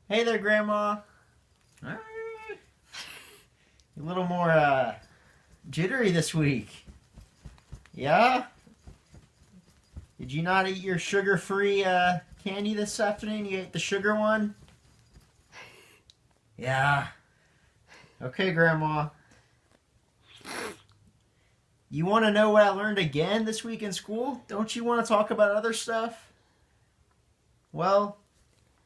Hey there, Grandma. Alright. A little more jittery this week. Yeah? Did you not eat your sugar-free candy this afternoon? You ate the sugar one? Yeah. Okay, Grandma. You want to know what I learned again this week in school? Don't you want to talk about other stuff? Well,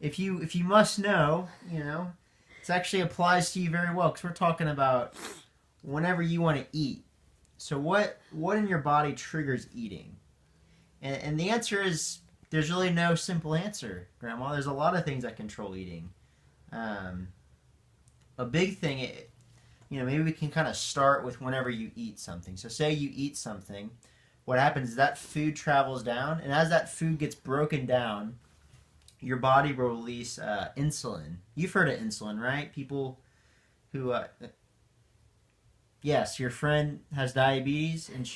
if you must know, it actually applies to you very well because we're talking about whenever you want to eat. So what in your body triggers eating? And the answer is there's really no simple answer, Grandma. There's a lot of things that control eating. Um, a big thing, maybe we can kind of start with whenever you eat something. So say you eat something, what happens is that food travels down, and as that food gets broken down, your body will release insulin. You've heard of insulin, right? People who, yes, your friend has diabetes, and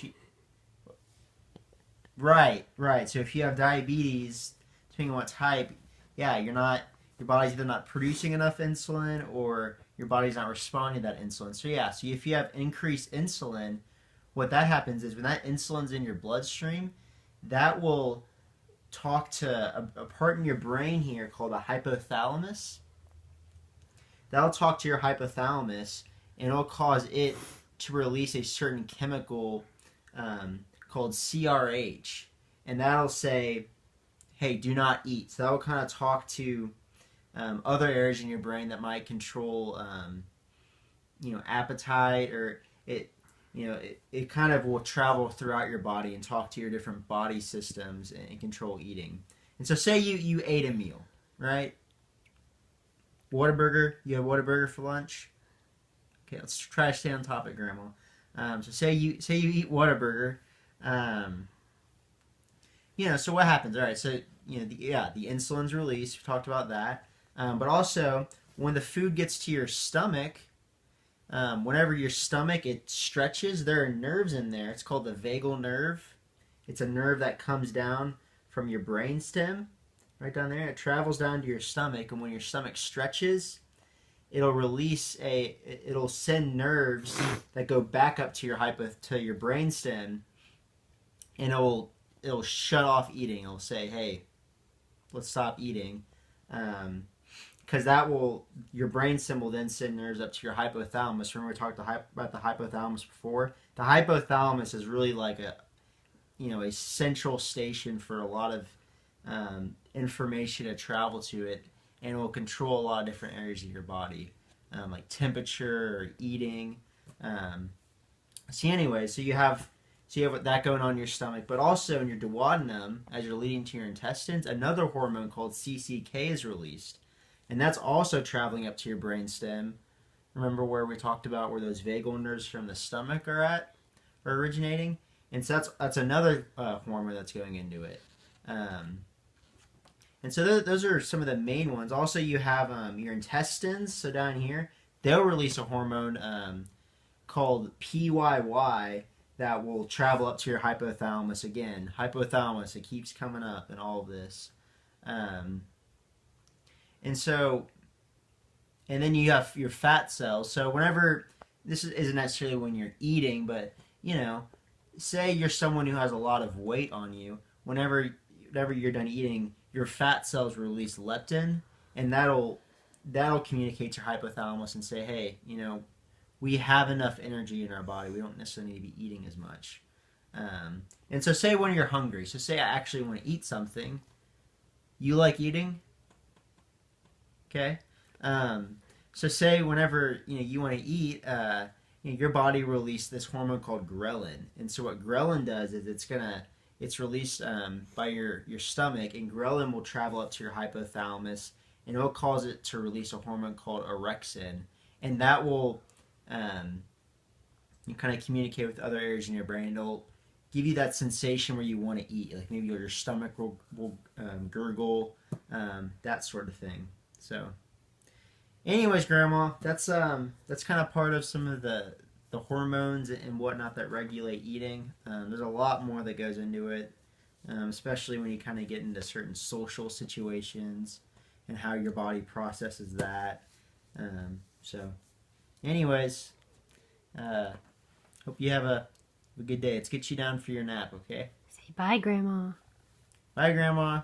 right, right. So if you have diabetes, depending on what type, yeah, your body's either not producing enough insulin or your body's not responding to that insulin. So yeah, so if you have increased insulin, what that happens is when that insulin's in your bloodstream, that will talk to a part in your brain here called the hypothalamus. That'll talk to your hypothalamus and it'll cause it to release a certain chemical called CRH. And that'll say, hey, do not eat. So that'll kind of talk to other areas in your brain that might control, appetite or it kind of will travel throughout your body and talk to your different body systems and control eating. And so say you ate a meal, right? Whataburger, you had Whataburger for lunch. Okay, let's try to stay on topic, Grandma. So say you eat Whataburger. Um, so what happens? All right, so the insulin's released. We talked about that, but also when the food gets to your stomach, whenever your stomach it stretches, there are nerves in there. It's called the vagal nerve. It's a nerve that comes down from your brain stem, right down there. It travels down to your stomach, and when your stomach stretches, it'll send nerves that go back up to your brain stem, and it'll shut off eating. It'll say, "Hey, let's stop eating." Because your brain stem will then send nerves up to your hypothalamus. Remember we talked about the hypothalamus before. The hypothalamus is really like a central station for a lot of information to travel to it, and it will control a lot of different areas of your body, like temperature or eating. So you have that going on in your stomach, but also in your duodenum, as you're leading to your intestines, another hormone called CCK is released, and that's also traveling up to your brainstem. Remember where we talked about where those vagal nerves from the stomach are originating, and so that's another hormone that's going into it. Um, and so those are some of the main ones. Also, you have your intestines. So down here, they'll release a hormone called PYY that will travel up to your hypothalamus again. Hypothalamus, it keeps coming up in all of this. Um, and so, and then you have your fat cells. So whenever, isn't necessarily when you're eating, but, say you're someone who has a lot of weight on you, whenever you're done eating, your fat cells release leptin, and that'll communicate to your hypothalamus and say, hey, we have enough energy in our body. We don't necessarily need to be eating as much. And so say when you're hungry. So say I actually want to eat something. You like eating? Okay. So say whenever you want to eat, your body release this hormone called ghrelin. And so what ghrelin does is it's released by your stomach, and ghrelin will travel up to your hypothalamus, and it will cause it to release a hormone called orexin, and that will you kind of communicate with other areas in your brain. It'll give you that sensation where you want to eat, like maybe your stomach will gurgle, that sort of thing. So, anyways, Grandma, that's kind of part of some of the hormones and whatnot that regulate eating. There's a lot more that goes into it, especially when you kind of get into certain social situations and how your body processes that. So, anyways, hope you have a good day. Let's get you down for your nap, okay? Say bye, Grandma. Bye, Grandma.